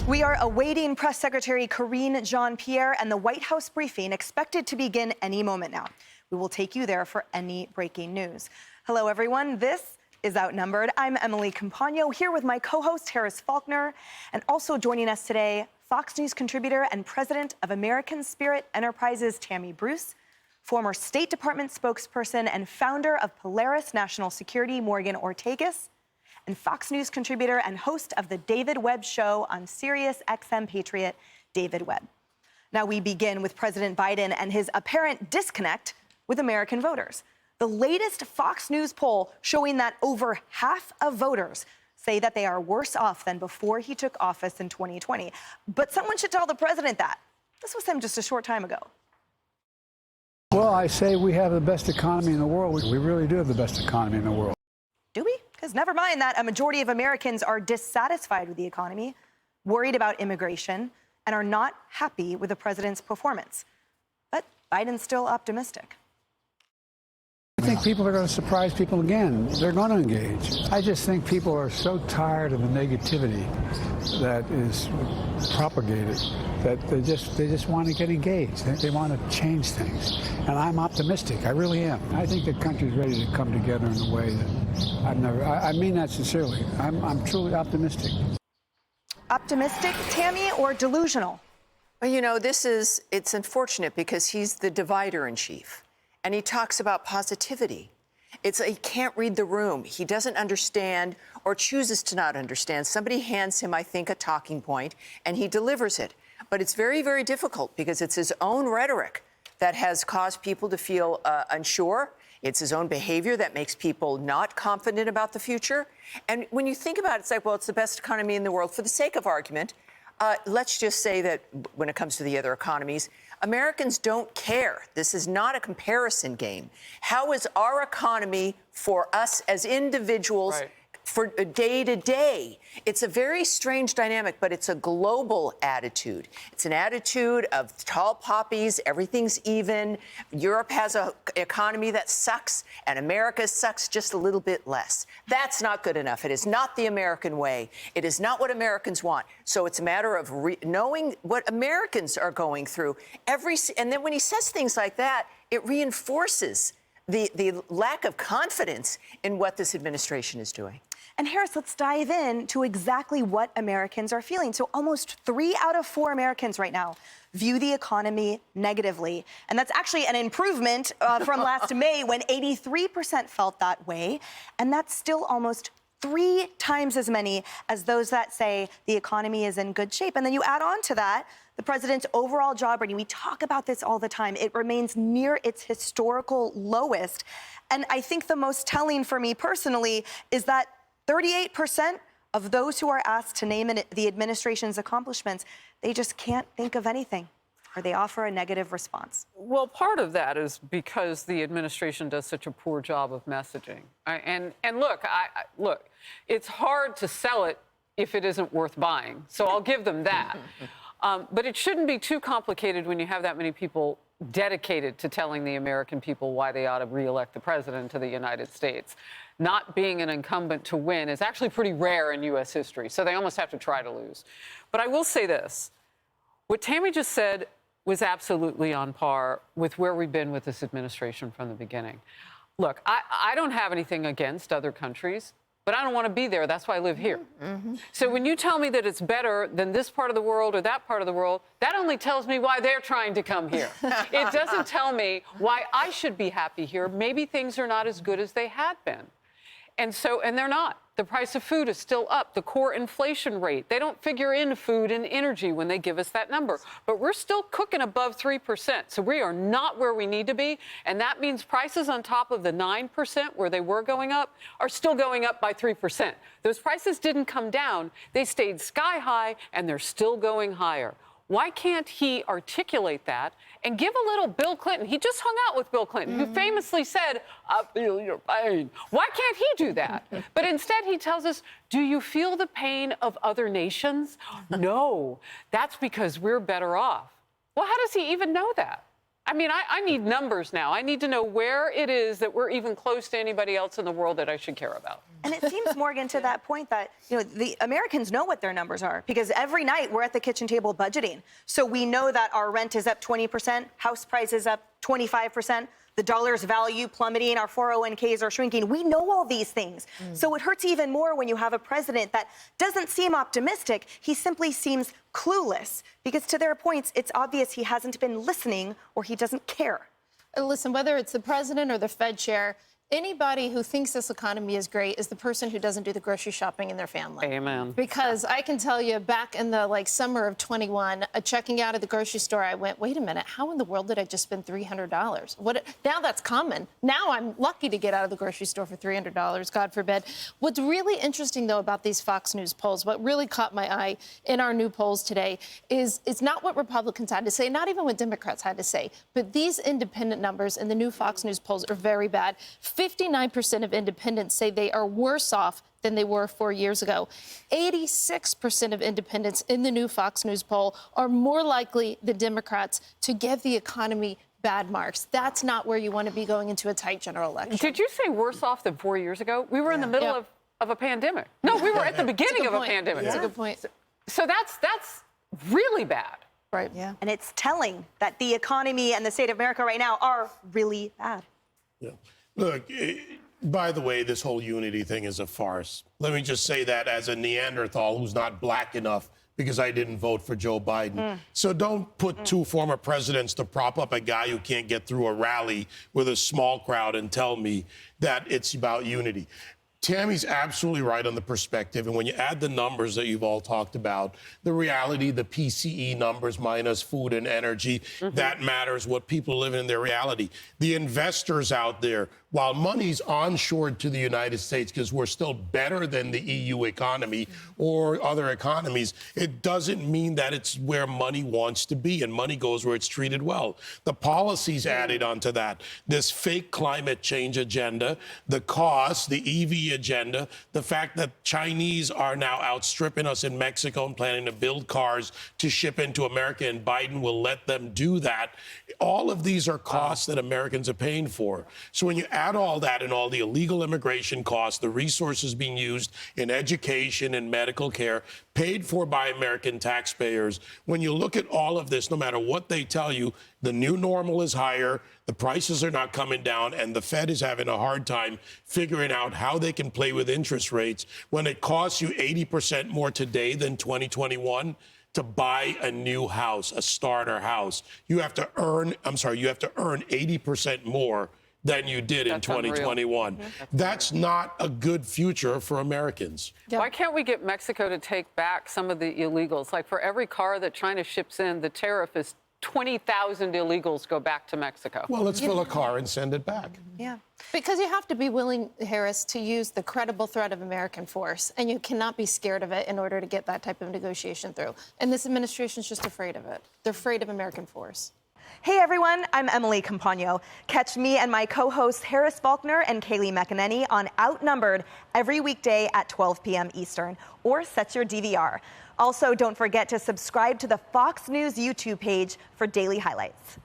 We are awaiting Press Secretary Karine Jean-Pierre and the White House briefing expected to begin any moment now. We will take you there for any breaking news. Hello, everyone. This is Outnumbered. I'm Emily Campagno here with my co-host Harris Faulkner, and also joining us today, Fox News contributor and president of American Spirit Enterprises, Tammy Bruce, former State Department spokesperson and founder of Polaris National Security, Morgan Ortagus, and Fox News contributor and host of the David Webb Show on Sirius XM Patriot, David Webb. Now we begin with President Biden and his apparent disconnect with American voters. The latest Fox News poll showing that over half of voters say that they are worse off than before he took office in 2020. But someone should tell the president that. This was him just a short time ago. Well, I say we have the best economy in the world. We really do have the best economy in the world. Do we? Because never mind that a majority of Americans are dissatisfied with the economy, worried about immigration, and are not happy with the president's performance. But Biden's still optimistic. I think people are going to surprise people again. They're going to engage. I just think people are so tired of the negativity that is propagated that they just want to get engaged. They want to change things. And I'm optimistic. I really am. I think the country's ready to come together in a way that I mean that sincerely. I'm truly optimistic. Optimistic, Tammy, or delusional? Well, you know, it's unfortunate because he's the divider in chief. And he talks about positivity. He can't read the room. He doesn't understand or chooses to not understand. Somebody hands him, I think, a talking point, and he delivers it. But it's very, very difficult because it's his own rhetoric that has caused people to feel unsure. It's his own behavior that makes people not confident about the future. And when you think about it, it's like, well, it's the best economy in the world. For the sake of argument, let's just say that when it comes to the other economies, Americans don't care. This is not a comparison game. How is our economy for us as individuals for day to day? It's a very strange dynamic, but it's a global attitude. It's an attitude of tall poppies, everything's even. Europe has an economy that sucks, and America sucks just a little bit less. That's not good enough. It is not the American way. It is not what Americans want. So it's a matter of knowing what Americans are going through. And then when he says things like that, it reinforces the lack of confidence in what this administration is doing. And Harris, let's dive in to exactly what Americans are feeling. So almost 3 out of 4 Americans right now view the economy negatively. And that's actually an improvement from last May when 83% felt that way. And that's still almost 3 times as many as those that say the economy is in good shape. And then you add on to that the president's overall job rating. We talk about this all the time. It remains near its historical lowest. And I think the most telling for me personally is that 38% of those who are asked to name the administration's accomplishments, they just can't think of anything, or they offer a negative response. Well, part of that is because the administration does such a poor job of messaging. And look, look, it's hard to sell it if it isn't worth buying. So I'll give them that. But it shouldn't be too complicated when you have that many people dedicated to telling the American people why they ought to re-elect the president of the United States. Not being an incumbent to win is actually pretty rare in U.S. history, so they almost have to try to lose. But I will say this. What Tammy just said was absolutely on par with where we've been with this administration from the beginning. Look, I don't have anything against other countries, but I don't want to be there. That's why I live here. So when you tell me that it's better than this part of the world or that part of the world, that only tells me why they're trying to come here. It doesn't tell me why I should be happy here. Maybe things are not as good as they had been. And they're not. The price of food is still up. The core inflation rate, they don't figure in food and energy when they give us that number. But we're still cooking above 3%. So we are not where we need to be. And that means prices on top of the 9% where they were going up are still going up by 3%. Those prices didn't come down. They stayed sky high, and they're still going higher. Why can't he articulate that and give a little Bill Clinton? He just hung out with Bill Clinton, who famously said, "I feel your pain." Why can't he do that? But instead he tells us, do you feel the pain of other nations? No, that's because we're better off. Well, how does he even know that? I mean, I need numbers now. I need to know where it is that we're even close to anybody else in the world that I should care about. And it seems, Morgan, to that point that, the Americans know what their numbers are because every night we're at the kitchen table budgeting. So we know that our rent is up 20%, house prices up 25%, the dollar's value plummeting, our 401ks are shrinking. We know all these things. So it hurts even more when you have a president that doesn't seem optimistic. He simply seems clueless because, to their points, it's obvious he hasn't been listening or he doesn't care. Listen, whether it's the president or the Fed chair, anybody who thinks this economy is great is the person who doesn't do the grocery shopping in their family. Amen. Because I can tell you, back in the summer of 21, checking out at the grocery store, I went, wait a minute, how in the world did I just spend $300? Now that's common. Now I'm lucky to get out of the grocery store for $300, God forbid. What's really interesting, though, about these Fox News polls, what really caught my eye in our new polls today is it's not what Republicans had to say, not even what Democrats had to say, but these independent numbers in the new Fox News polls are very bad. 59% of independents say they are worse off than they were 4 years ago. 86% of independents in the new Fox News poll are more likely than Democrats to give the economy bad marks. That's not where you want to be going into a tight general election. Did you say worse off than 4 years ago? We were in the middle of a pandemic. No, we were at the beginning of a pandemic. That's a good point. So that's really bad. Right. Yeah. And it's telling that the economy and the state of America right now are really bad. Yeah. Look, by the way, this whole unity thing is a farce. Let me just say that as a Neanderthal who's not black enough because I didn't vote for Joe Biden. So don't put two former presidents to prop up a guy who can't get through a rally with a small crowd and tell me that it's about unity. Tammy's absolutely right on the perspective. And when you add the numbers that you've all talked about, the reality, the PCE numbers minus food and energy, that matters, what people live in their reality. The investors out there, while money's onshored to the United States because we're still better than the EU economy or other economies, it doesn't mean that it's where money wants to be, and money goes where it's treated well. The policies added onto that, this fake climate change agenda, the cost, the EV agenda, the fact that Chinese are now outstripping us in Mexico and planning to build cars to ship into America, and Biden will let them do that. All of these are costs that Americans are paying for. So when you add all that and all the illegal immigration costs, the resources being used in education and medical care, paid for by American taxpayers, when you look at all of this, no matter what they tell you, the new normal is higher, the prices are not coming down, and the Fed is having a hard time figuring out how they can play with interest rates when it costs you 80% more today than 2021 to buy a new house, a starter house. You have to earn 80% more than you did in 2021. That's not a good future for Americans. Why can't we get Mexico to take back some of the illegals? Like, for every car that China ships in, the tariff is 20,000 illegals go back to Mexico. Well, let's fill a car and send it back. Yeah. Because you have to be willing, Harris, to use the credible threat of American force, and you cannot be scared of it in order to get that type of negotiation through. And this administration's just afraid of it. They're afraid of American force. Hey everyone, I'm Emily Campagno. Catch me and my co-hosts Harris Faulkner and Kaylee McEnany on Outnumbered every weekday at 12 p.m. Eastern, or set your DVR. Also, don't forget to subscribe to the Fox News YouTube page for daily highlights.